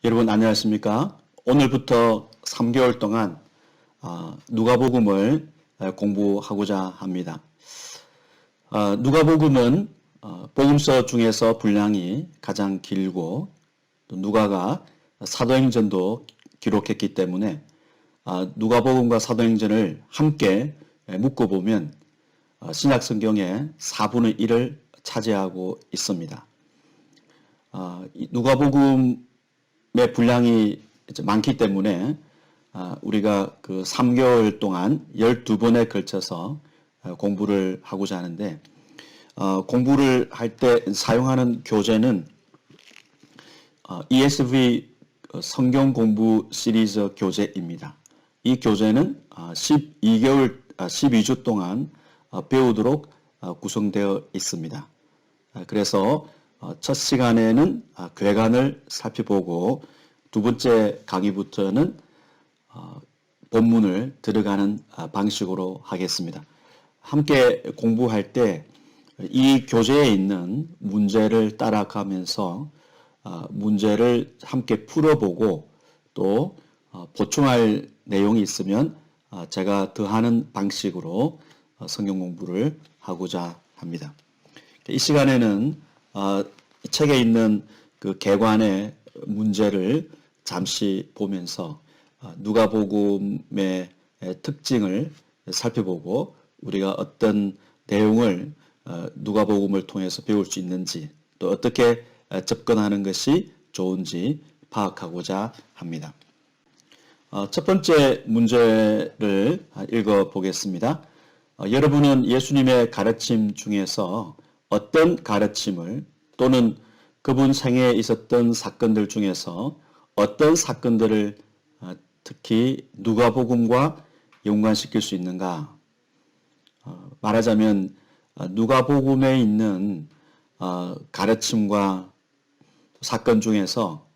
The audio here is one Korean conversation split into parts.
여러분 안녕하십니까? 오늘부터 3개월 동안 누가복음을 공부하고자 합니다. 누가복음은 복음서 중에서 분량이 가장 길고 또 누가가 사도행전도 기록했기 때문에 누가복음과 사도행전을 함께 묶어보면 신약성경의 4분의 1을 차지하고 있습니다. 누가복음의 분량이 많기 때문에 우리가 그 3개월 동안 12번에 걸쳐서 공부를 하고자 하는데 공부를 할 때 사용하는 교재는 ESV 성경 공부 시리즈 교재입니다. 이 교재는 12주 동안 배우도록 구성되어 있습니다. 그래서 첫 시간에는 괴간을 살펴보고 두 번째 강의부터는 본문을 들어가는 방식으로 하겠습니다. 함께 공부할 때 이 교재에 있는 문제를 따라가면서 문제를 함께 풀어보고 또 보충할 내용이 있으면 제가 더하는 방식으로 성경 공부를 하고자 합니다. 이 시간에는 책에 있는 그 개관의 문제를 잠시 보면서 누가복음의 특징을 살펴보고 우리가 어떤 내용을 누가복음을 통해서 배울 수 있는지 또 어떻게 접근하는 것이 좋은지 파악하고자 합니다. 첫 번째 문제를 읽어보겠습니다. 여러분은 예수님의 가르침 중에서 어떤 가르침을 또는 그분 생애에 있었던 사건들 중에서 어떤 사건들을 특히 누가복음과 연관시킬 수 있는가? 말하자면 누가복음에 있는 가르침과 사건 중에서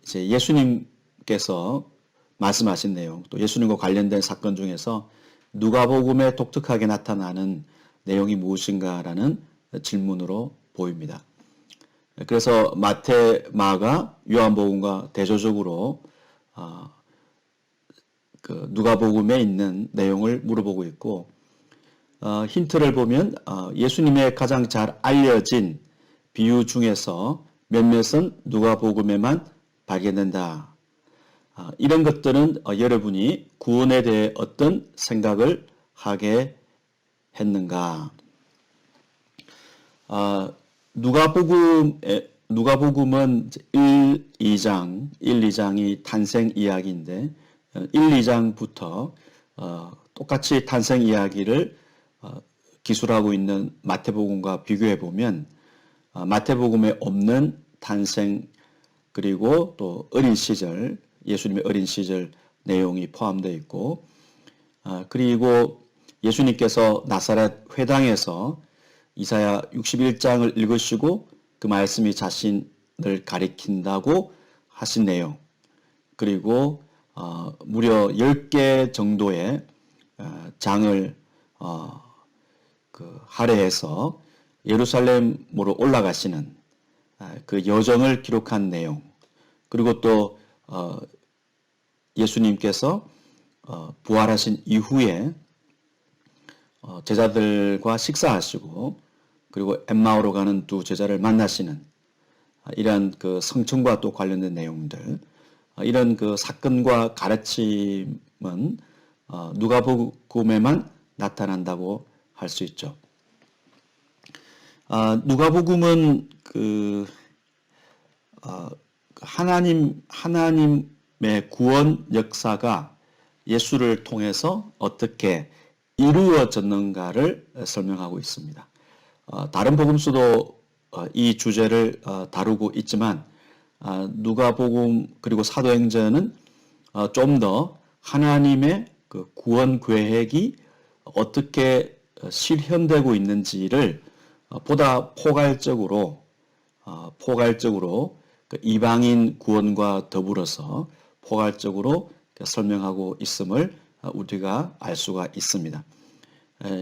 이제 예수님께서 말씀하신 내용, 또 예수님과 관련된 사건 중에서 누가복음에 독특하게 나타나는 내용이 무엇인가라는 질문으로 보입니다. 그래서 마태, 마가, 요한복음과 대조적으로 그 누가복음에 있는 내용을 물어보고 있고 힌트를 보면 예수님의 가장 잘 알려진 비유 중에서 몇몇은 누가복음에만 발견된다. 이런 것들은 여러분이 구원에 대해 어떤 생각을 하게 했는가? 누가복음은 1, 2장이 탄생 이야기인데 1, 2장부터 똑같이 탄생 이야기를 기술하고 있는 마태복음과 비교해 보면 마태복음에 없는 탄생 그리고 또 어린 시절 예수님의 어린 시절 내용이 포함되어 있고 그리고 예수님께서 나사렛 회당에서 이사야 61장을 읽으시고 그 말씀이 자신을 가리킨다고 하신 내용 그리고 무려 10개 정도의 장을 할애해서 예루살렘으로 올라가시는 그 여정을 기록한 내용 그리고 또 예수님께서 부활하신 이후에 제자들과 식사하시고 그리고 엠마오로 가는 두 제자를 만나시는 이런 그 성천과 또 관련된 내용들 이런 그 사건과 가르침은 누가복음에만 나타난다고 할 수 있죠. 누가복음은 하나님의 구원 역사가 예수를 통해서 어떻게 이루어졌는가를 설명하고 있습니다. 다른 복음서도 이 주제를 다루고 있지만 누가복음 그리고 사도행전은 좀 더 하나님의 그 구원 계획이 어떻게 실현되고 있는지를 보다 포괄적으로 그 이방인 구원과 더불어서 포괄적으로 설명하고 있음을 우리가 알 수가 있습니다.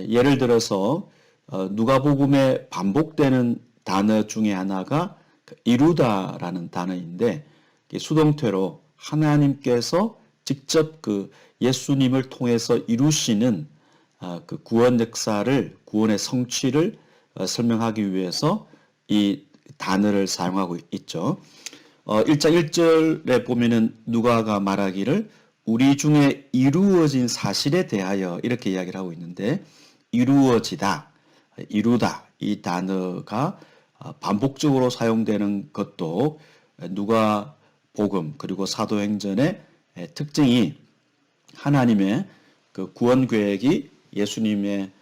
예를 들어서 누가복음에 반복되는 단어 중에 하나가 이루다라는 단어인데 수동태로 하나님께서 직접 그 예수님을 통해서 이루시는 그 구원 역사를, 구원의 성취를 설명하기 위해서 이 단어를 사용하고 있죠. 1장 1절에 보면은 누가가 말하기를 우리 중에 이루어진 사실에 대하여 이렇게 이야기를 하고 있는데, 이루어지다, 이루다 이 단어가 반복적으로 사용되는 것도 누가복음 그리고 사도행전의 특징이 하나님의 그 구원 계획이 예수님의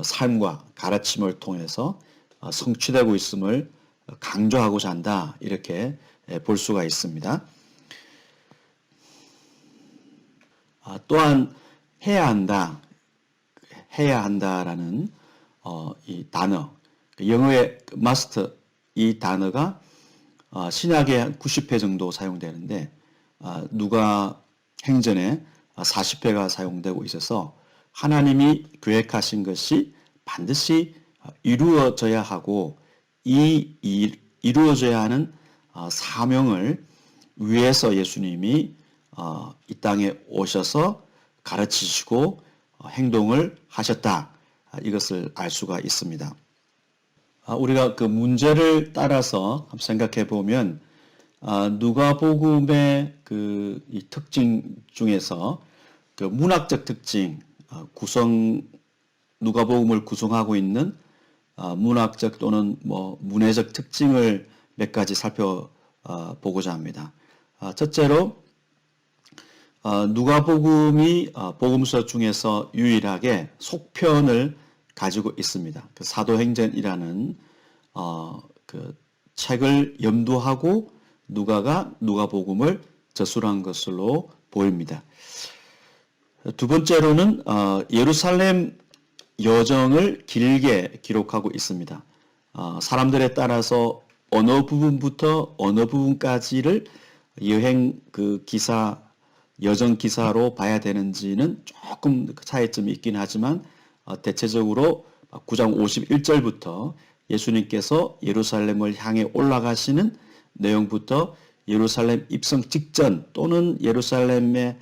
삶과 가르침을 통해서 성취되고 있음을 강조하고자 한다, 이렇게 볼 수가 있습니다. 또한 해야 한다라는 이 단어, 영어의 must, 이 단어가 신약에 한 90회 정도 사용되는데 누가 행전에 40회가 사용되고 있어서 하나님이 계획하신 것이 반드시 이루어져야 하고, 이 이루어져야 하는 사명을 위해서 예수님이 이 땅에 오셔서 가르치시고 행동을 하셨다, 이것을 알 수가 있습니다. 우리가 그 문제를 따라서 생각해 보면 누가복음의 이 특징 중에서 그 문학적 특징, 누가복음을 구성하고 있는 문학적 또는 문해적 특징을 몇 가지 살펴보고자 합니다. 첫째로 누가복음이 복음서 중에서 유일하게 속편을 가지고 있습니다. 그 사도행전이라는 그 책을 염두하고 누가가 누가복음을 저술한 것으로 보입니다. 두 번째로는 예루살렘 여정을 길게 기록하고 있습니다. 사람들에 따라서 어느 부분부터 어느 부분까지를 여행 여정 기사로 봐야 되는지는 조금 차이점이 있긴 하지만 대체적으로 9장 51절부터 예수님께서 예루살렘을 향해 올라가시는 내용부터 예루살렘 입성 직전 또는 예루살렘에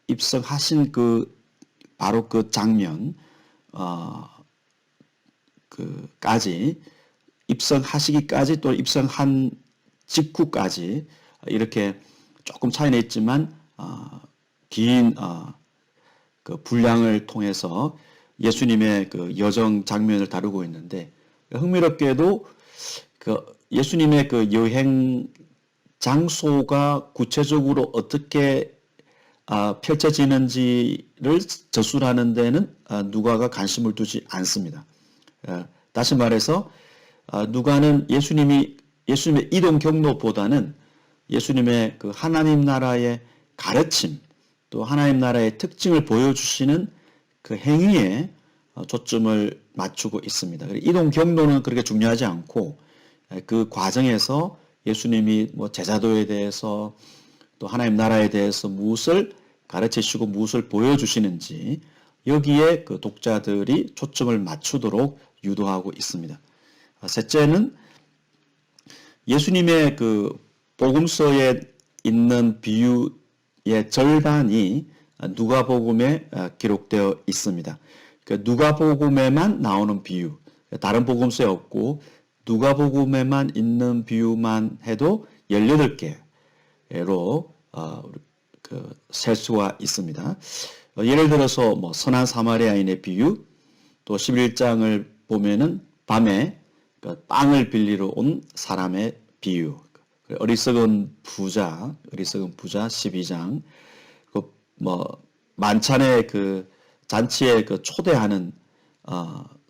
입성하신 바로 그 장면 까지, 입성하시기까지 또 입성한 직후까지 이렇게 조금 차이는 있지만 긴 그 분량을 통해서 예수님의 그 여정 장면을 다루고 있는데, 흥미롭게도 그 예수님의 그 여행 장소가 구체적으로 어떻게 펼쳐지는지를 저술하는 데는 누가가 관심을 두지 않습니다. 다시 말해서 누가는 예수님의 이동 경로보다는 예수님의 그 하나님 나라의 가르침, 또 하나님 나라의 특징을 보여주시는 그 행위에 초점을 맞추고 있습니다. 이동 경로는 그렇게 중요하지 않고 그 과정에서 예수님이 제자도에 대해서 또 하나님 나라에 대해서 무엇을 가르치시고 무엇을 보여주시는지, 여기에 그 독자들이 초점을 맞추도록 유도하고 있습니다. 셋째는 예수님의 그 복음서에 있는 비유의 절반이 누가복음에 기록되어 있습니다. 누가복음에만 나오는 비유, 다른 복음서에 없고 누가복음에만 있는 비유만 해도 18개로 셀 수가 있습니다. 예를 들어서 선한 사마리아인의 비유, 또 11장을 보면은 밤에 빵을 빌리러 온 사람의 비유, 어리석은 부자 12장, 만찬의 잔치에 초대하는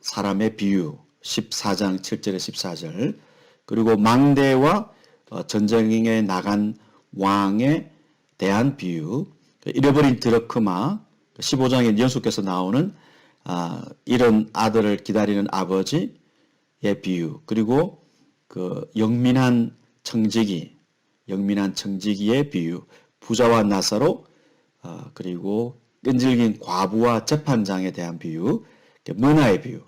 사람의 비유 14장 7절에 14절, 그리고 망대와 전쟁에 나간 왕에 대한 비유, 잃어버린 드러크마 15장에 연속해서 나오는 이런 아들을 기다리는 아버지의 비유, 그리고 그 영민한 청지기의 비유, 부자와 나사로, 그리고 끈질긴 과부와 재판장에 대한 비유, 문화의 비유,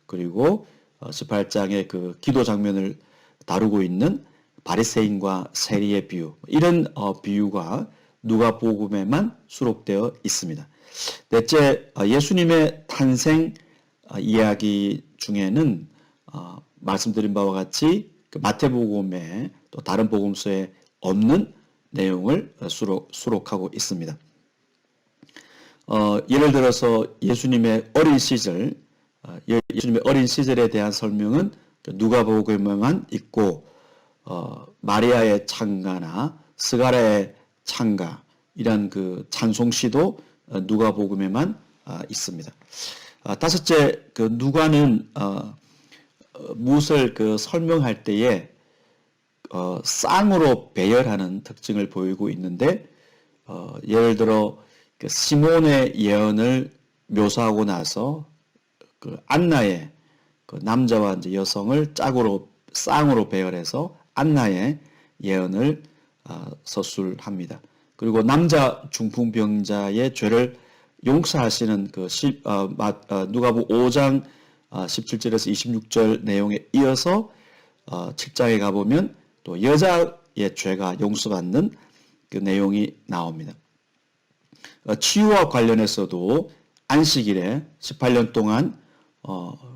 그리고 18장의 그 기도 장면을 다루고 있는 바리새인과 세리의 비유, 이런 비유가 누가복음에만 수록되어 있습니다. 넷째, 예수님의 탄생 이야기 중에는 말씀드린 바와 같이 그 마태복음에 또 다른 복음서에 없는 내용을 수록하고 있습니다. 예를 들어서 예수님의 어린 시절, 예수님의 어린 시절에 대한 설명은 누가복음에만 있고, 마리아의 창가나 스가랴의 창가, 이런 그 찬송시도 누가복음에만 있습니다. 다섯째, 그 누가는 무엇을 그 설명할 때에 쌍으로 배열하는 특징을 보이고 있는데, 예를 들어 그 시몬의 예언을 묘사하고 나서 그 안나의 그 남자와 이제 여성을 쌍으로 배열해서 안나의 예언을 서술합니다. 그리고 남자 중풍병자의 죄를 용서하시는 그 누가복음 5장 17절에서 26절 내용에 이어서 7장에 가보면 또 여자의 죄가 용서받는 그 내용이 나옵니다. 치유와 관련해서도 안식일에 18년 동안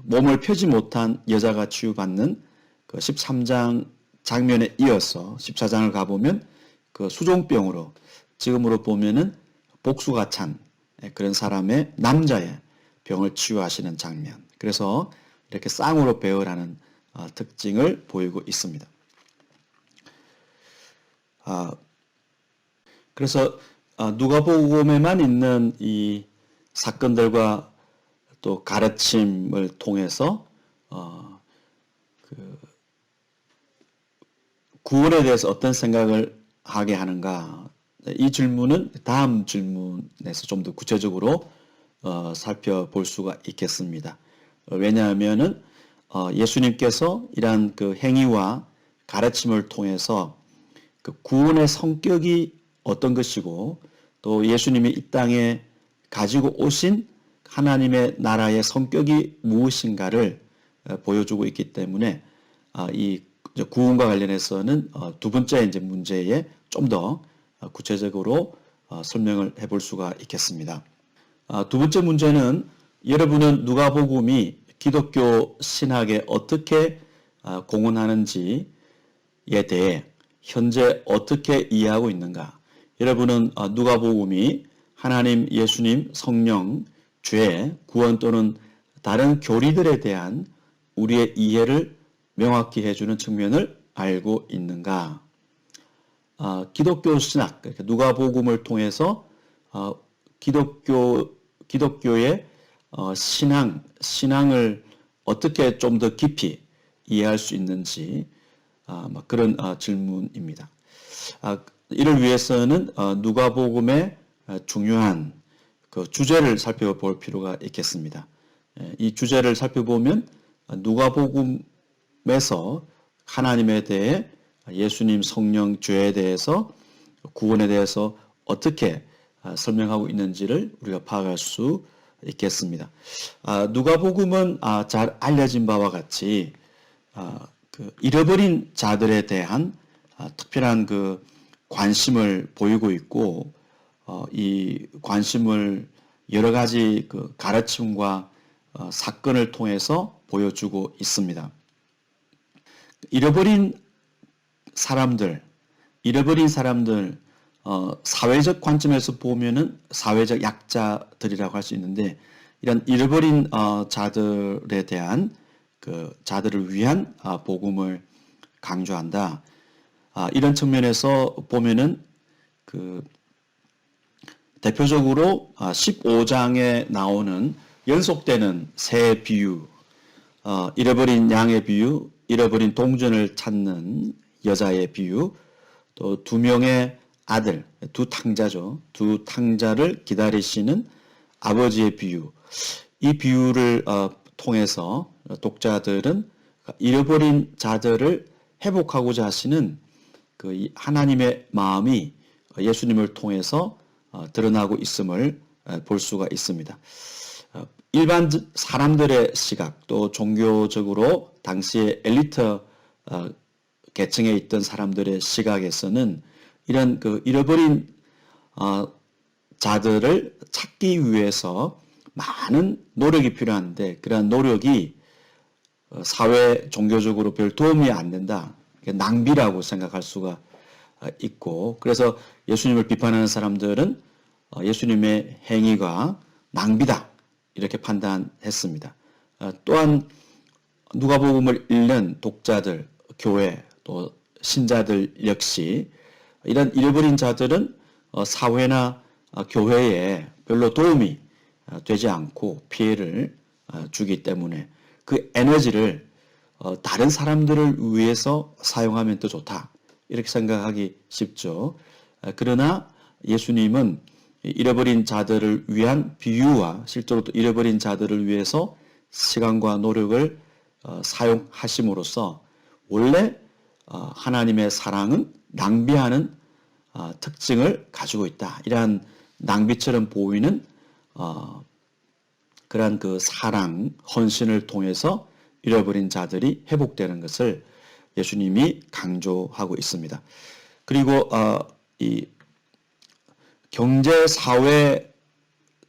몸을 펴지 못한 여자가 치유받는 그 13장 장면에 이어서 14장을 가보면 그 수종병으로, 지금으로 보면은 복수가 찬 그런 사람의 남자의 병을 치유하시는 장면. 그래서 이렇게 쌍으로 배열하는 특징을 보이고 있습니다. 그래서 누가복음에만 있는 이 사건들과 또 가르침을 통해서 그 구원에 대해서 어떤 생각을 하게 하는가, 이 질문은 다음 질문에서 좀 더 구체적으로 살펴볼 수가 있겠습니다. 왜냐하면은 예수님께서 이러한 그 행위와 가르침을 통해서 그 구원의 성격이 어떤 것이고, 또 예수님이 이 땅에 가지고 오신 하나님의 나라의 성격이 무엇인가를 보여주고 있기 때문에 이 구원과 관련해서는 두 번째 이제 문제에 좀 더 구체적으로 설명을 해볼 수가 있겠습니다. 두 번째 문제는, 여러분은 누가복음이 기독교 신학에 어떻게 공헌하는지에 대해 현재 어떻게 이해하고 있는가? 여러분은 누가복음이 하나님, 예수님, 성령, 죄, 구원 또는 다른 교리들에 대한 우리의 이해를 명확히 해주는 측면을 알고 있는가? 기독교 신학, 누가복음을 통해서 기독교의 신앙을 어떻게 좀 더 깊이 이해할 수 있는지, 그런 질문입니다. 이를 위해서는 누가복음의 중요한 그 주제를 살펴볼 필요가 있겠습니다. 이 주제를 살펴보면 누가복음에서 하나님에 대해, 예수님, 성령, 죄에 대해서, 구원에 대해서 어떻게 설명하고 있는지를 우리가 파악할 수 있겠습니다. 누가복음은 잘 알려진 바와 같이 그 잃어버린 자들에 대한 특별한 그 관심을 보이고 있고, 이 관심을 여러 가지 그 가르침과 사건을 통해서 보여주고 있습니다. 잃어버린 사람들, 사회적 관점에서 보면은 사회적 약자들이라고 할 수 있는데, 이런 잃어버린 자들에 대한 그 자들을 위한 복음을 강조한다. 이런 측면에서 보면은 그 대표적으로 15장에 나오는 연속되는 새 비유, 잃어버린 양의 비유, 잃어버린 동전을 찾는 여자의 비유, 또 두 명의 아들, 두 탕자죠. 두 탕자를 기다리시는 아버지의 비유. 이 비유를 통해서 독자들은 잃어버린 자들을 회복하고자 하시는 그 하나님의 마음이 예수님을 통해서 드러나고 있음을 볼 수가 있습니다. 일반 사람들의 시각, 또 종교적으로 당시의 엘리트 계층에 있던 사람들의 시각에서는 이런 그 잃어버린 자들을 찾기 위해서 많은 노력이 필요한데 그러한 노력이 사회 종교적으로 별 도움이 안 된다. 낭비라고 생각할 수가 있고 그래서 예수님을 비판하는 사람들은 예수님의 행위가 낭비다 이렇게 판단했습니다. 또한 누가복음을 읽는 독자들, 교회 또 신자들 역시 이런 잃어버린 자들은 사회나 교회에 별로 도움이 되지 않고 피해를 주기 때문에 그 에너지를 다른 사람들을 위해서 사용하면 더 좋다. 이렇게 생각하기 쉽죠. 그러나 예수님은 잃어버린 자들을 위한 비유와 실제로 또 잃어버린 자들을 위해서 시간과 노력을 사용하심으로써 원래 하나님의 사랑은 낭비하는 특징을 가지고 있다. 이러한 낭비처럼 보이는 그러한 그 사랑, 헌신을 통해서 잃어버린 자들이 회복되는 것을 예수님이 강조하고 있습니다. 그리고 이 경제, 사회,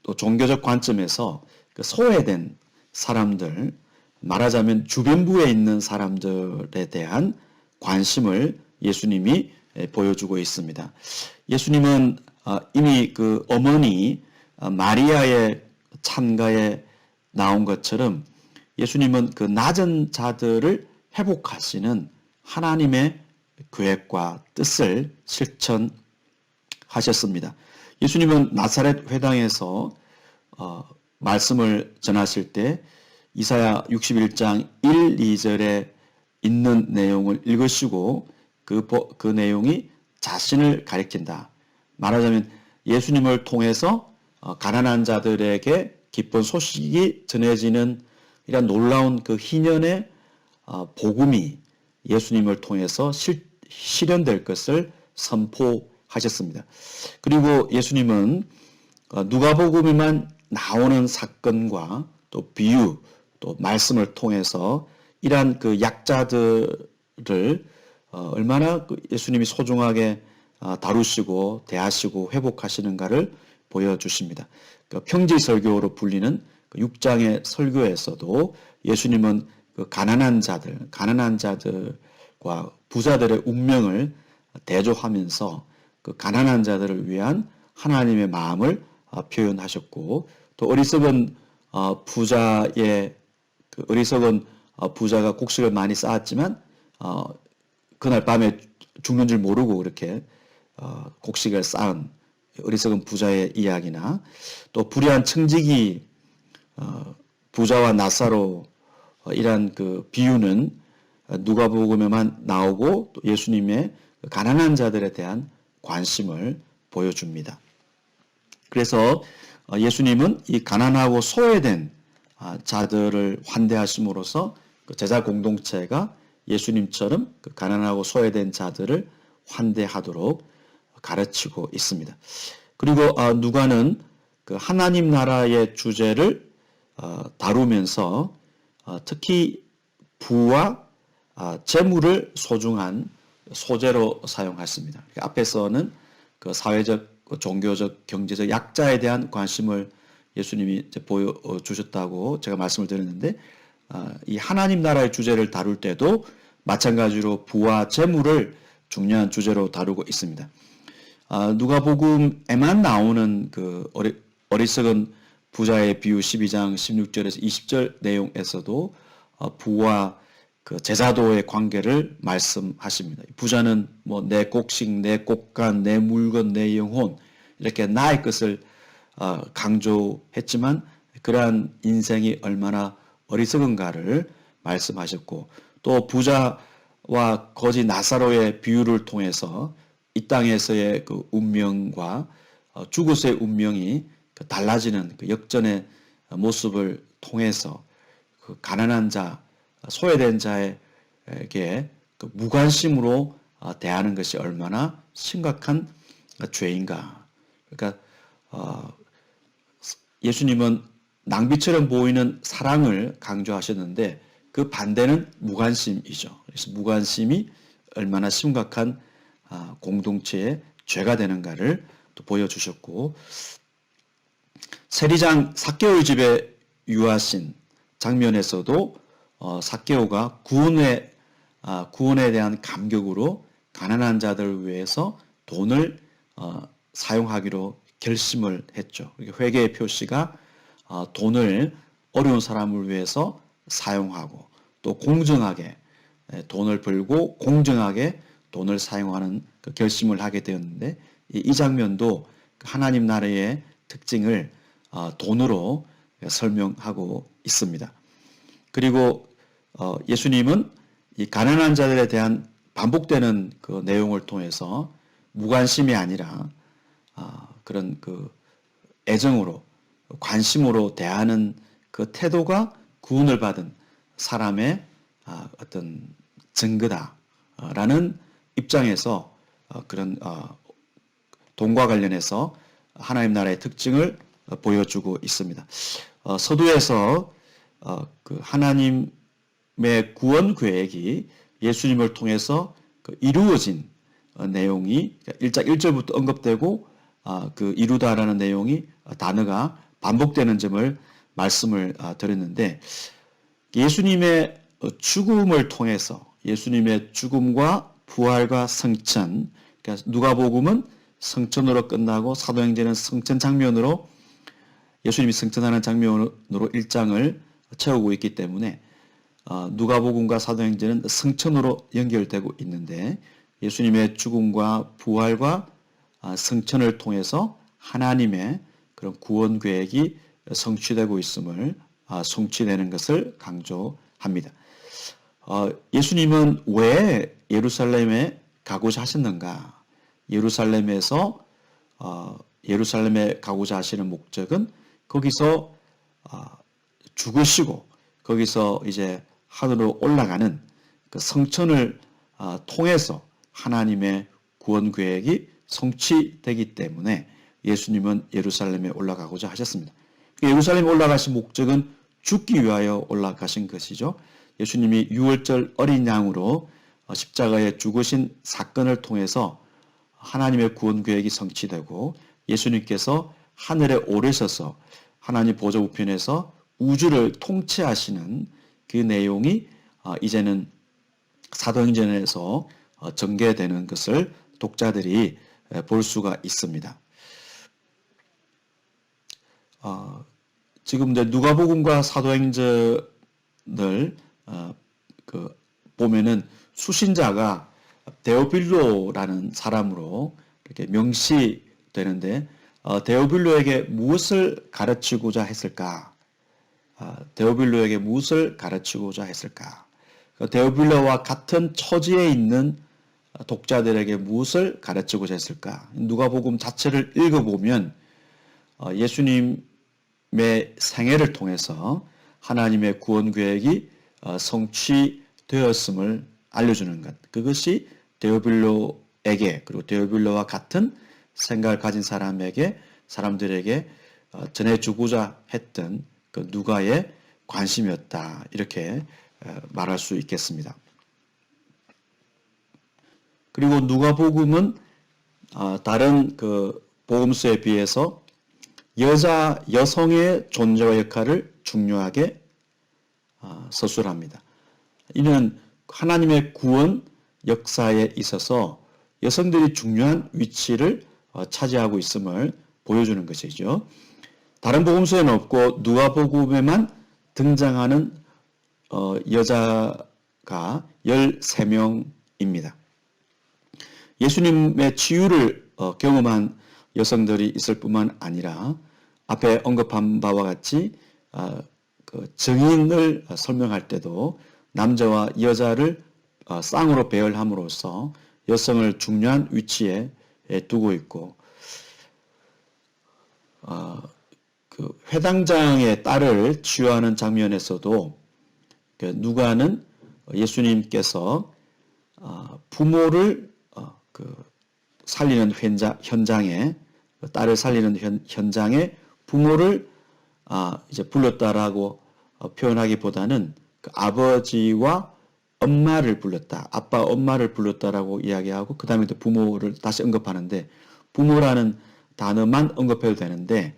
또 종교적 관점에서 그 소외된 사람들, 말하자면 주변부에 있는 사람들에 대한 관심을 예수님이 보여주고 있습니다. 예수님은 이미 그 어머니 마리아의 찬가에 나온 것처럼 예수님은 그 낮은 자들을 회복하시는 하나님의 계획과 뜻을 실천하셨습니다. 예수님은 나사렛 회당에서 말씀을 전하실 때 이사야 61장 1, 2절에 있는 내용을 읽으시고 그 내용이 자신을 가리킨다. 말하자면 예수님을 통해서 가난한 자들에게 기쁜 소식이 전해지는 이런 놀라운 그 희년의 복음이 예수님을 통해서 실현될 것을 선포하셨습니다. 그리고 예수님은 누가복음에만 나오는 사건과 또 비유, 또 말씀을 통해서 이러한 그 약자들을 얼마나 예수님이 소중하게 다루시고 대하시고 회복하시는가를 보여주십니다. 평지설교로 불리는 6장의 설교에서도 예수님은 그 가난한 자들과 부자들의 운명을 대조하면서 그 가난한 자들을 위한 하나님의 마음을 표현하셨고 또 어리석은 부자가 곡식을 많이 쌓았지만 그날 밤에 죽는 줄 모르고 그렇게 곡식을 쌓은 어리석은 부자의 이야기나 또 불의한 청지기 부자와 나사로 이란 그 비유는 누가복음에만 나오고 또 예수님의 가난한 자들에 대한 관심을 보여줍니다. 그래서 예수님은 이 가난하고 소외된 자들을 환대하심으로써 그 제자 공동체가 예수님처럼 그 가난하고 소외된 자들을 환대하도록 가르치고 있습니다. 그리고 누가는 그 하나님 나라의 주제를 다루면서 특히 부와 재물을 소중한 소재로 사용했습니다. 앞에서는 그 사회적, 종교적, 경제적 약자에 대한 관심을 예수님이 보여주셨다고 제가 말씀을 드렸는데 이 하나님 나라의 주제를 다룰 때도 마찬가지로 부와 재물을 중요한 주제로 다루고 있습니다. 누가복음에만 나오는 그 어리석은 부자의 비유 12장 16절에서 20절 내용에서도 부와 그 제자도의 관계를 말씀하십니다. 부자는 뭐 내 곡식, 내 곡간, 내 물건, 내 영혼 이렇게 나의 것을 강조했지만 그러한 인생이 얼마나 어리석은가를 말씀하셨고 또 부자와 거지 나사로의 비유를 통해서 이 땅에서의 그 운명과 죽어서의 운명이 달라지는 그 역전의 모습을 통해서 그 가난한 자, 소외된 자에게 그 무관심으로 대하는 것이 얼마나 심각한 죄인가. 그러니까 예수님은 낭비처럼 보이는 사랑을 강조하셨는데 그 반대는 무관심이죠. 그래서 무관심이 얼마나 심각한 공동체의 죄가 되는가를 또 보여주셨고, 세리장 삭개오의 집에 유하신 장면에서도 삭개오가 구원에 대한 감격으로 가난한 자들을 위해서 돈을 사용하기로 결심을 했죠. 회개의 표시가 돈을 어려운 사람을 위해서 사용하고 또 공정하게 돈을 벌고 공정하게 돈을 사용하는 그 결심을 하게 되었는데, 이 장면도 하나님 나라의 특징을 돈으로 설명하고 있습니다. 그리고 예수님은 이 가난한 자들에 대한 반복되는 그 내용을 통해서 무관심이 아니라 그런 그 애정으로 관심으로 대하는 그 태도가 구원을 받은 사람의 어떤 증거다라는 입장에서 그런 돈과 관련해서 하나님 나라의 특징을 보여주고 있습니다. 서두에서 그 하나님의 구원 계획이 예수님을 통해서 이루어진 내용이 1장 1절부터 언급되고 그 이루다라는 내용이 단어가 반복되는 점을 말씀을 드렸는데, 예수님의 죽음을 통해서 예수님의 죽음과 부활과 성천, 그러니까 누가복음은 성천으로 끝나고 사도행전은 성천 장면으로 예수님이 성천하는 장면으로 1장을 채우고 있기 때문에 누가복음과 사도행전은 성천으로 연결되고 있는데, 예수님의 죽음과 부활과 성천을 통해서 하나님의 그런 구원 계획이 성취되고 있음을 성취되는 것을 강조합니다. 예수님은 왜 예루살렘에 가고자 하셨는가? 예루살렘에 가고자 하시는 목적은 거기서 죽으시고 거기서 이제 하늘로 올라가는 그 성천을 통해서 하나님의 구원 계획이 성취되기 때문에 예수님은 예루살렘에 올라가고자 하셨습니다. 예루살렘에 올라가신 목적은 죽기 위하여 올라가신 것이죠. 예수님이 유월절 어린 양으로 십자가에 죽으신 사건을 통해서 하나님의 구원 계획이 성취되고, 예수님께서 하늘에 오르셔서 하나님 보좌 우편에서 우주를 통치하시는 그 내용이 이제는 사도행전에서 전개되는 것을 독자들이 볼 수가 있습니다. 지금 누가복음과 사도행전을 보면은 수신자가 데오빌로라는 사람으로 이렇게 명시되는데, 데오빌로에게 무엇을 가르치고자 했을까? 데오빌로에게 무엇을 가르치고자 했을까? 데오빌로와 같은 처지에 있는 독자들에게 무엇을 가르치고자 했을까? 누가복음 자체를 읽어보면 예수님의 생애를 통해서 하나님의 구원 계획이 성취되었음을 알려주는 것, 그것이 데오빌로에게, 그리고 데오빌로와 같은 생각을 가진 사람들에게 전해주고자 했던 그 누가의 관심이었다, 이렇게 말할 수 있겠습니다. 그리고 누가복음은 다른 그 복음서에 비해서 여성의 존재와 역할을 중요하게 서술합니다. 이는 하나님의 구원 역사에 있어서 여성들이 중요한 위치를 차지하고 있음을 보여주는 것이죠. 다른 복음서에는 없고 누가복음에만 등장하는 여자가 13명입니다. 예수님의 치유를 경험한 여성들이 있을 뿐만 아니라 앞에 언급한 바와 같이 그 증인을 설명할 때도 남자와 여자를 쌍으로 배열함으로써 여성을 중요한 위치에 두고 있고, 그 회당장의 딸을 치유하는 장면에서도 누가는 예수님께서 부모를 살리는 현장에, 딸을 살리는 현장에 부모를 이제 불렀다라고 표현하기보다는 그 아버지와 엄마를 불렀다. 아빠, 엄마를 불렀다라고 이야기하고 그 다음에 또 부모를 다시 언급하는데 부모라는 단어만 언급해도 되는데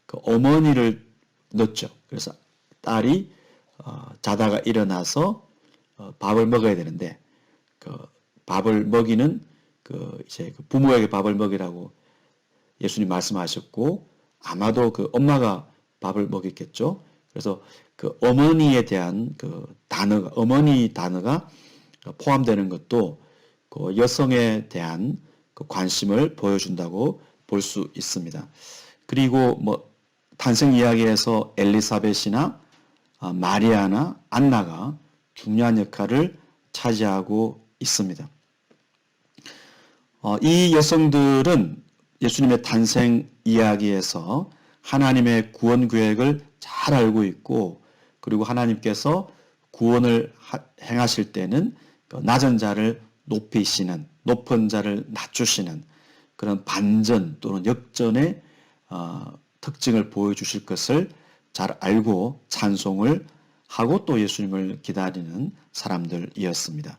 그 어머니를 넣죠. 그래서 딸이 자다가 일어나서 밥을 먹어야 되는데 그 밥을 먹이는 이제 그 부모에게 밥을 먹이라고 예수님 말씀하셨고 아마도 그 엄마가 밥을 먹였겠죠. 그래서 그 어머니에 대한 그 단어가 어머니 단어가 포함되는 것도 그 여성에 대한 그 관심을 보여준다고 볼 수 있습니다. 그리고 뭐 탄생 이야기에서 엘리사벳이나 마리아나 안나가 중요한 역할을 차지하고 있습니다. 이 여성들은 예수님의 탄생 이야기에서 하나님의 구원 계획을 잘 알고 있고 그리고 하나님께서 구원을 행하실 때는 낮은 자를 높이시는 높은 자를 낮추시는 그런 반전 또는 역전의 특징을 보여주실 것을 잘 알고 찬송을 하고 또 예수님을 기다리는 사람들이었습니다.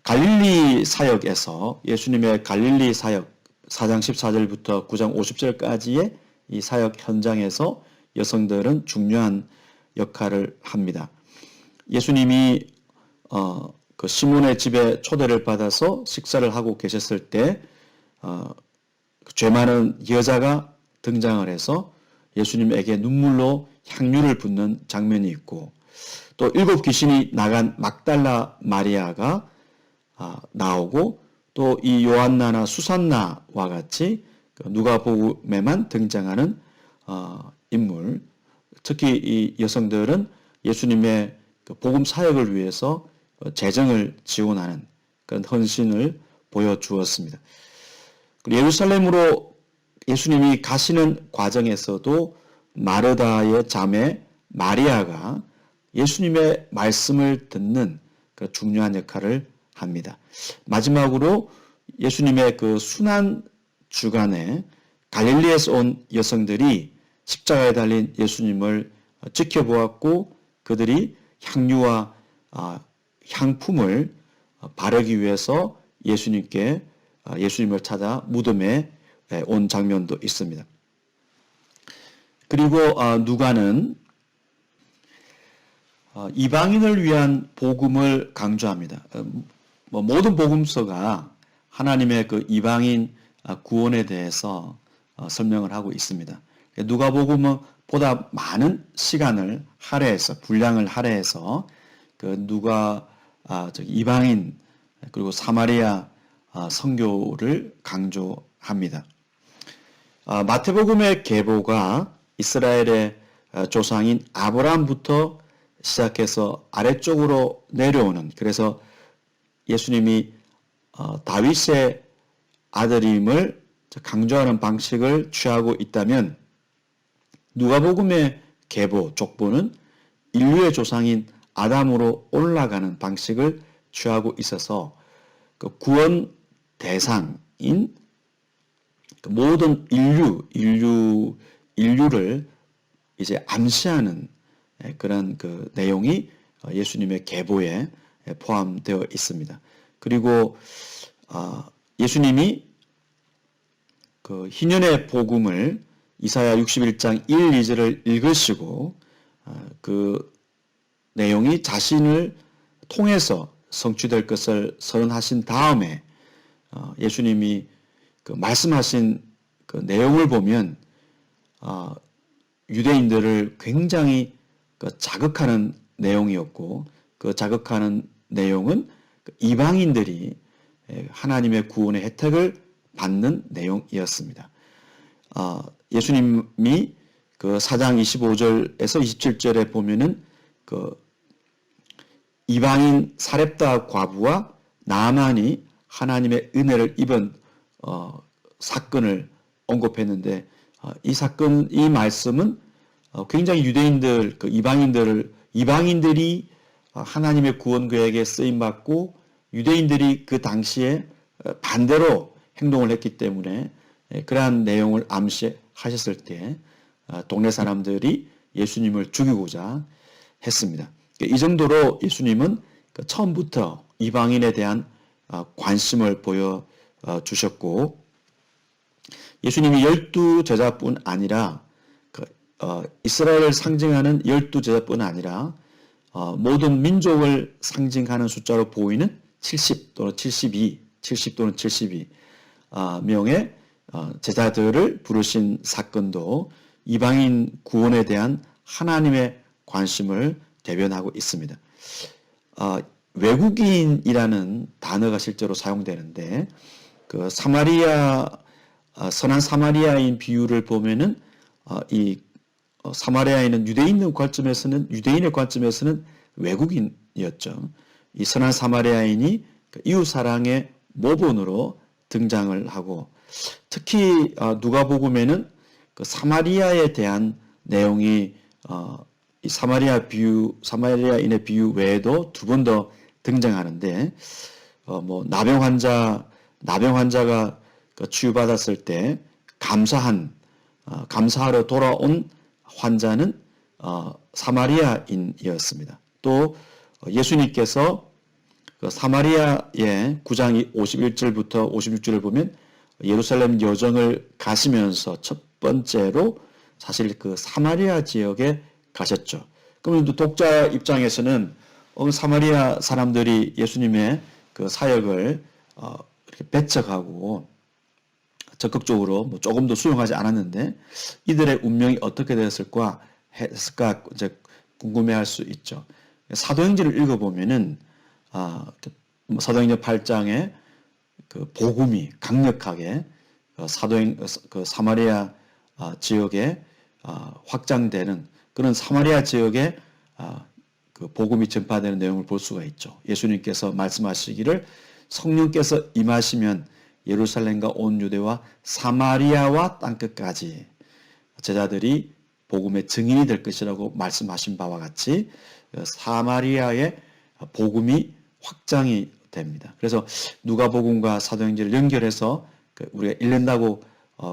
갈릴리 사역에서 예수님의 갈릴리 사역 4장 14절부터 9장 50절까지의 이 사역 현장에서 여성들은 중요한 역할을 합니다. 예수님이 그 시몬의 집에 초대를 받아서 식사를 하고 계셨을 때 죄 많은 여자가 등장을 해서 예수님에게 눈물로 향유를 붓는 장면이 있고 또 7 귀신이 나간 막달라 마리아가 나오고 또 이 요한나나 수산나와 같이 누가복음에만 등장하는 인물, 특히 이 여성들은 예수님의 복음 사역을 위해서 재정을 지원하는 그런 헌신을 보여주었습니다. 예루살렘으로 예수님이 가시는 과정에서도 마르다의 자매 마리아가 예수님의 말씀을 듣는 그 중요한 역할을 합니다. 마지막으로 예수님의 그 순환 주간에 갈릴리에서 온 여성들이 십자가에 달린 예수님을 지켜보았고 그들이 향유와 향품을 바르기 위해서 예수님을 찾아 무덤에 온 장면도 있습니다. 그리고 누가는 이방인을 위한 복음을 강조합니다. 모든 복음서가 하나님의 그 이방인 구원에 대해서 설명을 하고 있습니다. 누가복음은 보다 많은 시간을 분량을 할애해서 그 이방인 그리고 사마리아 선교를 강조합니다. 마태복음의 계보가 이스라엘의 조상인 아브라함부터 시작해서 아래쪽으로 내려오는 그래서 예수님이 다윗의 아들임을 강조하는 방식을 취하고 있다면 누가복음의 계보, 족보는 인류의 조상인 아담으로 올라가는 방식을 취하고 있어서 그 구원 대상인 모든 인류를 이제 암시하는 그런 그 내용이 예수님의 계보에 포함되어 있습니다. 그리고 예수님이 그 희년의 복음을 이사야 61장 1, 2절을 읽으시고 그 내용이 자신을 통해서 성취될 것을 선언하신 다음에 예수님이 그 말씀하신 그 내용을 보면 유대인들을 굉장히 그 자극하는 내용이었고 그 자극하는 내용은 이방인들이 하나님의 구원의 혜택을 받는 내용이었습니다. 예수님이 그 4장 25절에서 27절에 보면은 그 이방인 사렙다 과부와 나아만이 하나님의 은혜를 입은 사건을 언급했는데 이 말씀은 굉장히 유대인들, 그 이방인들이 하나님의 구원 계획에 쓰임 받고 유대인들이 그 당시에 반대로 행동을 했기 때문에 그러한 내용을 암시하셨을 때 동네 사람들이 예수님을 죽이고자 했습니다. 이 정도로 예수님은 처음부터 이방인에 대한 관심을 보여 주셨고, 예수님이 12제자뿐 아니라 이스라엘을 상징하는 12제자뿐 아니라 모든 민족을 상징하는 숫자로 보이는 70 또는 72, 70 또는 72 명의 제자들을 부르신 사건도 이방인 구원에 대한 하나님의 관심을 대변하고 있습니다. 외국인이라는 단어가 실제로 사용되는데, 그 선한 사마리아인 비유를 보면은 이 사마리아인은 유대인의 관점에서는 외국인이었죠. 이 선한 사마리아인이 이웃 사랑의 모본으로 등장을 하고, 특히 누가복음에는 그 사마리아에 대한 내용이 이 사마리아인의 비유 외에도 두 번 더 등장하는데, 나병 환자가 치유받았을 때 감사하러 돌아온 환자는 사마리아인이었습니다. 또 예수님께서 그 사마리아의 9장 51절부터 56절을 보면 예루살렘 여정을 가시면서 첫 번째로 사실 그 사마리아 지역에 가셨죠. 그러면 독자 입장에서는 사마리아 사람들이 예수님의 그 사역을 이렇게 배척하고 적극적으로 조금 더 수용하지 않았는데 이들의 운명이 어떻게 되었을까 이제 궁금해할 수 있죠. 사도행전을 읽어보면은 사도행전 8장에 그 복음이 강력하게 그 사마리아 지역에 확장되는 그런 사마리아 지역에 그 복음이 전파되는 내용을 볼 수가 있죠. 예수님께서 말씀하시기를 성령께서 임하시면 예루살렘과 온 유대와 사마리아와 땅끝까지 제자들이 복음의 증인이 될 것이라고 말씀하신 바와 같이 사마리아의 복음이 확장이 됩니다. 그래서 누가복음과 사도행전을 연결해서 우리가 읽는다고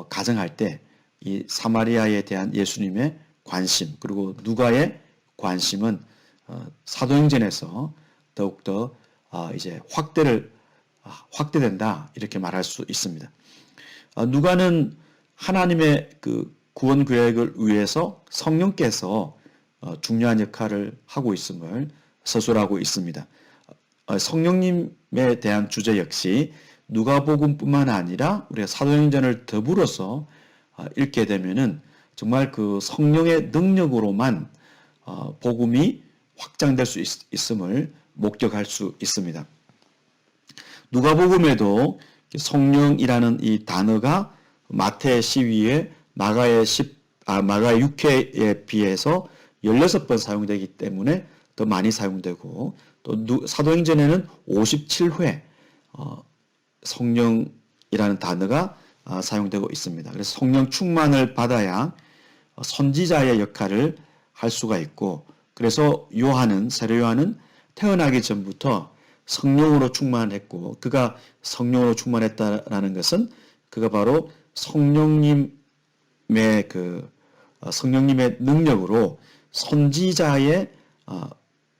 가정할 때 이 사마리아에 대한 예수님의 관심, 그리고 누가의 관심은 사도행전에서 더욱더 이제 확대된다 이렇게 말할 수 있습니다. 누가는 하나님의 그 구원 계획을 위해서 성령께서 중요한 역할을 하고 있음을 서술하고 있습니다. 성령님에 대한 주제 역시 누가복음뿐만 아니라 우리가 사도행전을 더불어서 읽게 되면은 정말 그 성령의 능력으로만 복음이 확장될 수 있음을 목격할 수 있습니다. 누가복음에도 성령이라는 이 단어가 마태 12회, 마가의 6회에 비해서 16번 사용되기 때문에 더 많이 사용되고, 또 사도행전에는 57회 성령이라는 단어가 사용되고 있습니다. 그래서 성령 충만을 받아야 선지자의 역할을 할 수가 있고, 그래서 세례 요한은 태어나기 전부터 성령으로 충만했고, 그가 성령으로 충만했다라는 것은 그가 바로 성령님의 능력으로 선지자의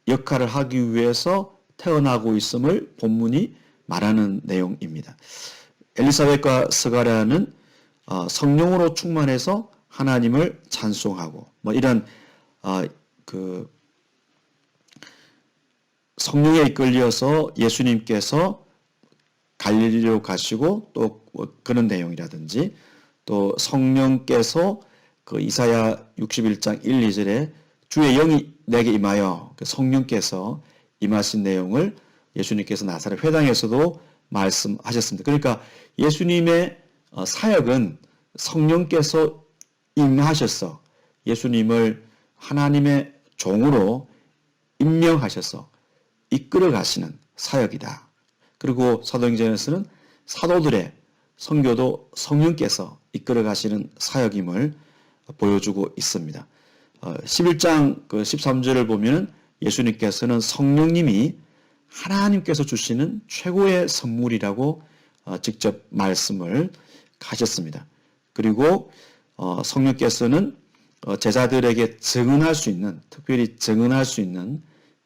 역할을 하기 위해서 태어나고 있음을 본문이 말하는 내용입니다. 엘리사벳과 스가랴는 성령으로 충만해서 하나님을 찬송하고 이런 그 성령에 이끌려서 예수님께서 갈릴리로 가시고 또 그런 내용이라든지, 또 성령께서 그 이사야 61장 1, 2절에 주의 영이 내게 임하여 성령께서 임하신 내용을 예수님께서 나사렛 회당에서도 말씀하셨습니다. 그러니까 예수님의 사역은 성령께서 임하셔서 예수님을 하나님의 종으로 임명하셔서 이끌어 가시는 사역이다. 그리고 사도행전에서는 사도들의 선교도 성령께서 이끌어 가시는 사역임을 보여주고 있습니다. 11장 13절을 보면 예수님께서는 성령님이 하나님께서 주시는 최고의 선물이라고 직접 말씀을 하셨습니다. 그리고 성령께서는 제자들에게 특별히 증언할 수 있는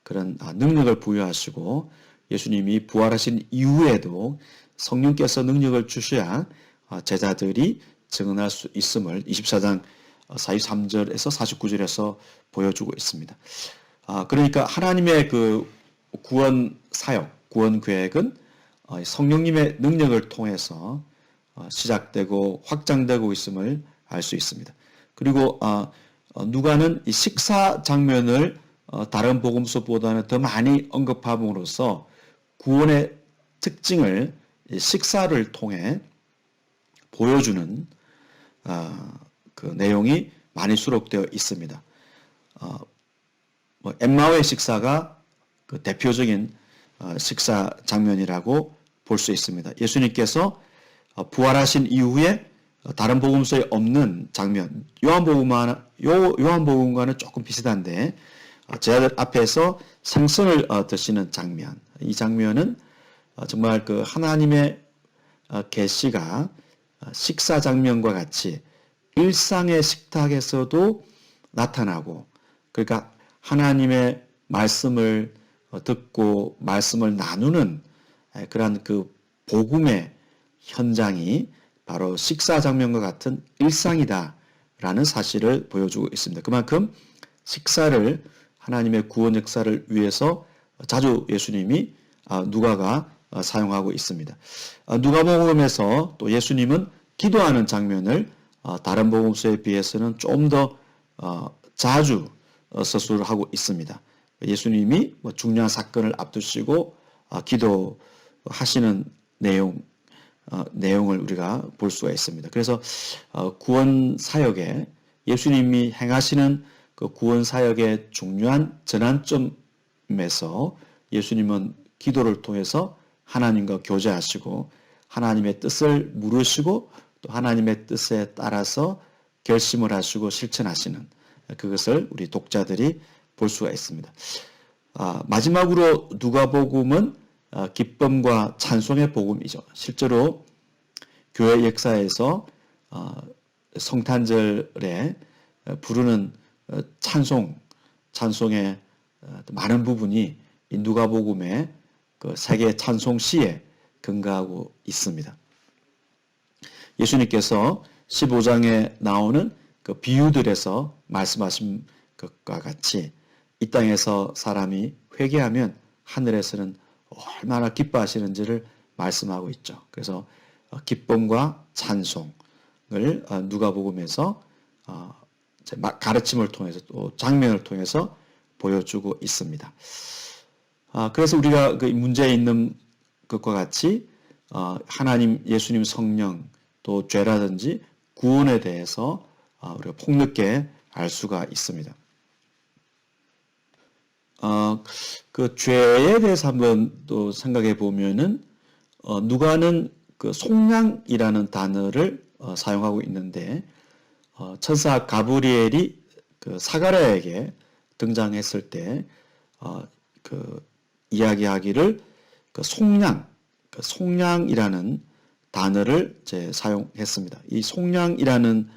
그런 능력을 부여하시고 예수님이 부활하신 이후에도 성령께서 능력을 주셔야 제자들이 증언할 수 있음을 24장 43절에서 49절에서 보여주고 있습니다. 그러니까 하나님의 그 구원 사역, 구원 계획은 성령님의 능력을 통해서 시작되고 확장되고 있음을 알 수 있습니다. 그리고 누가는 이 식사 장면을 다른 복음서보다는 더 많이 언급함으로써 구원의 특징을 식사를 통해 보여주는 그 내용이 많이 수록되어 있습니다. 엠마오의 식사가 그 대표적인 식사 장면이라고 볼 수 있습니다. 예수님께서 부활하신 이후에 다른 복음서에 없는 장면, 요한복음과는 조금 비슷한데 제자들 앞에서 생선을 드시는 장면, 이 장면은 정말 그 하나님의 계시가 식사 장면과 같이 일상의 식탁에서도 나타나고, 그러니까 하나님의 말씀을 듣고 말씀을 나누는 그러한 그 복음의 현장이 바로 식사 장면과 같은 일상이다라는 사실을 보여주고 있습니다. 그만큼 식사를 하나님의 구원 역사를 위해서 자주 예수님이 누가가 사용하고 있습니다. 누가복음에서 또 예수님은 기도하는 장면을 다른 복음서에 비해서는 좀 더 자주 서술을 하고 있습니다. 예수님이 중요한 사건을 앞두시고 기도하시는 내용을 우리가 볼 수가 있습니다. 그래서 구원 사역에 예수님이 행하시는 그 구원 사역의 중요한 전환점에서 예수님은 기도를 통해서 하나님과 교제하시고 하나님의 뜻을 물으시고 또 하나님의 뜻에 따라서 결심을 하시고 실천하시는 그것을 우리 독자들이 볼 수가 있습니다. 마지막으로 누가복음은 기쁨과 찬송의 복음이죠. 실제로 교회 역사에서 성탄절에 부르는 찬송의 많은 부분이 이 누가복음의 그 세계 찬송 시에 근거하고 있습니다. 예수님께서 15장에 나오는 그 비유들에서 말씀하신 것과 같이 이 땅에서 사람이 회개하면 하늘에서는 얼마나 기뻐하시는지를 말씀하고 있죠. 그래서 기쁨과 찬송을 누가복음에서 가르침을 통해서 또 장면을 통해서 보여주고 있습니다. 그래서 우리가 그 문제에 있는 것과 같이 하나님, 예수님, 성령, 또 죄라든지 구원에 대해서 우리가 폭넓게 알 수가 있습니다. 그 죄에 대해서 한번 또 생각해 보면은 누가는 그 속량이라는 단어를 사용하고 있는데 천사 가브리엘이 그 사가랴에게 등장했을 때 그 이야기하기를 그 속량이라는 단어를 사용했습니다. 이 속량이라는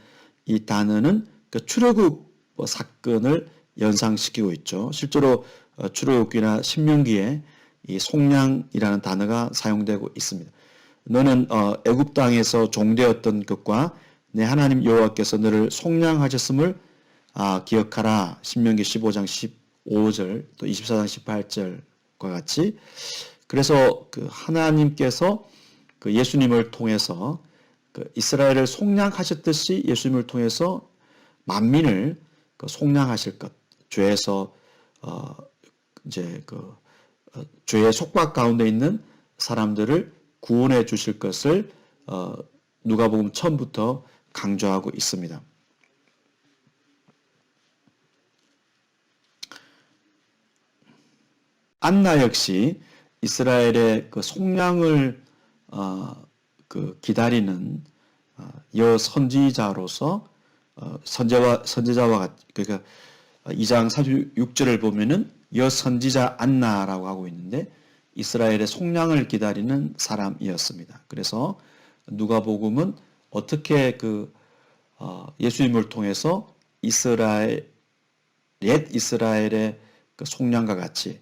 이 단어는 그 출애굽 사건을 연상시키고 있죠. 실제로 출애굽기나 신명기에 이 속량이라는 단어가 사용되고 있습니다. 너는 애굽 땅에서 종되었던 것과 내 하나님 여호와께서 너를 속량하셨음을 기억하라. 신명기 15장 15절 또 24장 18절과 같이, 그래서 그 하나님께서 그 예수님을 통해서 그 이스라엘을 속량하셨듯이 예수님을 통해서 만민을 그 속량하실 것, 죄에서 이제 그 죄의 속박 가운데 있는 사람들을 구원해 주실 것을 누가복음 처음부터 강조하고 있습니다. 안나 역시 이스라엘의 그 속량을 그 기다리는 여 선지자로서 선지자와 그러니까 2장 36절을 보면은 여 선지자 안나라고 하고 있는데 이스라엘의 속량을 기다리는 사람이었습니다. 그래서 누가복음은 어떻게 그 예수님을 통해서 옛 이스라엘의 그 속량과 같이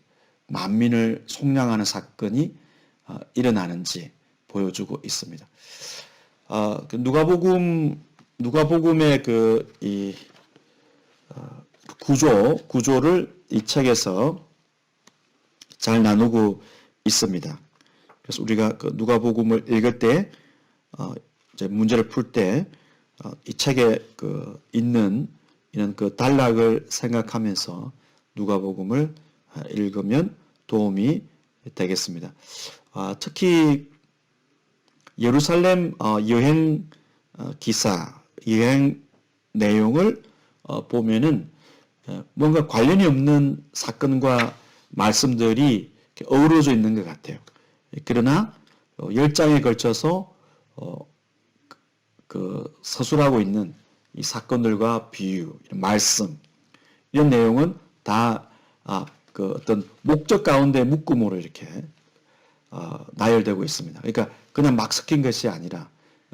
만민을 속량하는 사건이 일어나는지 보여주고 있습니다. 그 누가복음의 이 구조를 이 책에서 잘 나누고 있습니다. 그래서 우리가 그 누가복음을 읽을 때 이제 문제를 풀 때 이 책에 있는 이런 그 단락을 생각하면서 누가복음을 읽으면 도움이 되겠습니다. 특히 예루살렘 여행 기사, 여행 내용을 보면은 뭔가 관련이 없는 사건과 말씀들이 어우러져 있는 것 같아요. 그러나 10장에 걸쳐서 서술하고 있는 이 사건들과 비유, 말씀 이런 내용은 다 어떤 목적 가운데 묶음으로 이렇게 나열되고 있습니다. 그러니까 그냥 막 섞인 것이 아니라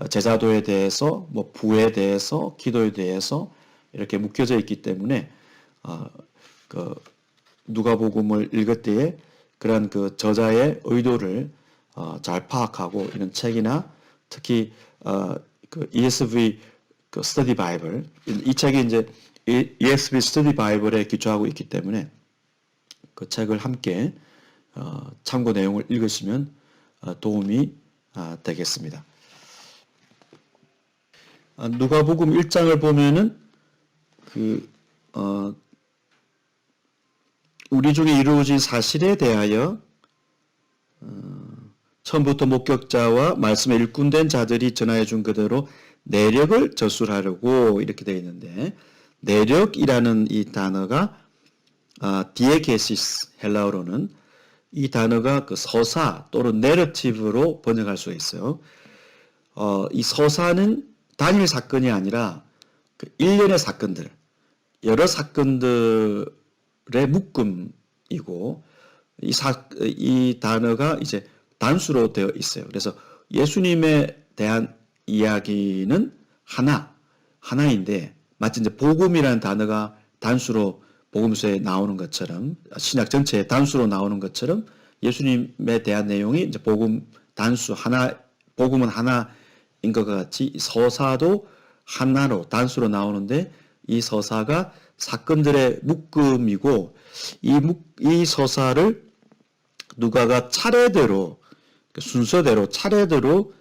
제자도에 대해서, 뭐 부에 대해서, 기도에 대해서 이렇게 묶여져 있기 때문에 누가복음을 읽을 때에 그런 그 저자의 의도를 잘 파악하고 이런 책이나 특히 그 ESV 그 스터디 바이블 이 책이 이제 ESV 스터디 바이블에 기초하고 있기 때문에 그 책을 함께 참고 내용을 읽으시면 도움이 되겠습니다. 누가복음 1장을 보면은 우리 중에 이루어진 사실에 대하여 처음부터 목격자와 말씀에 일꾼된 자들이 전하여 준 그대로 내력을 저술하려고 이렇게 되어 있는데 내력이라는 이 단어가 디에게시스 헬라어로는 이 단어가 그 서사 또는 내러티브로 번역할 수가 있어요. 이 서사는 단일 사건이 아니라 그 일련의 사건들, 여러 사건들의 묶음이고 이 단어가 이제 단수로 되어 있어요. 그래서 예수님에 대한 이야기는 하나인데 마치 이제 복음이라는 단어가 단수로 복음서에 나오는 것처럼 신약 전체에 단수로 나오는 것처럼 예수님에 대한 내용이 이제 복음 단수 하나 복음은 하나인 것 같이 서사도 하나로 단수로 나오는데 이 서사가 사건들의 묶음이고 이 서사를 누가가 차례대로 순서대로 차례대로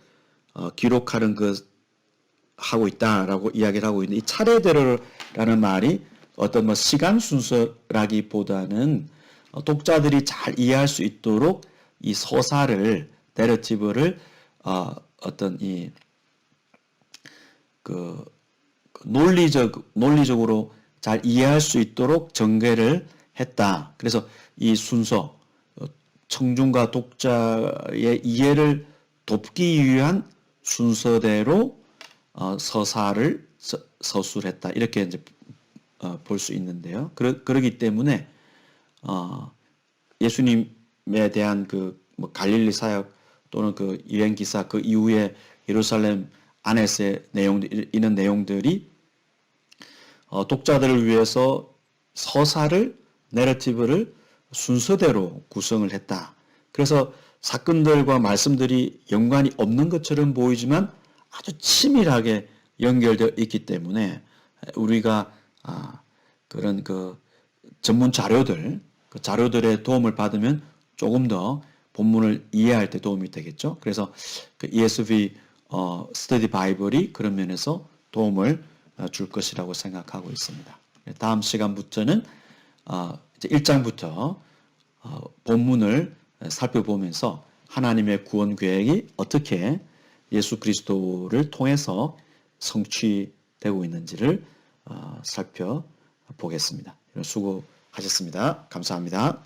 기록하는 하고 있다라고 이야기를 하고 있는데 이 차례대로라는 말이 어떤 뭐 시간 순서라기보다는 독자들이 잘 이해할 수 있도록 이 서사를 내러티브를 어떤 논리적으로 잘 이해할 수 있도록 전개를 했다. 그래서 이 순서 청중과 독자의 이해를 돕기 위한 순서대로 서사를 서술했다. 이렇게 이제 볼 수 있는데요. 그러기 때문에 예수님에 대한 뭐 갈릴리 사역 또는 그 유행 기사 그 이후에 예루살렘 안에서의 이런 내용들이 독자들을 위해서 서사를 내러티브를 순서대로 구성을 했다. 그래서 사건들과 말씀들이 연관이 없는 것처럼 보이지만 아주 치밀하게 연결되어 있기 때문에 우리가 그런 전문 자료들, 그 자료들의 도움을 받으면 조금 더 본문을 이해할 때 도움이 되겠죠. 그래서 그 ESV 스터디 바이블이 그런 면에서 도움을 줄 것이라고 생각하고 있습니다. 다음 시간부터는 이제 1장부터 본문을 살펴보면서 하나님의 구원 계획이 어떻게 예수 그리스도를 통해서 성취되고 있는지를 살펴보겠습니다. 수고하셨습니다. 감사합니다.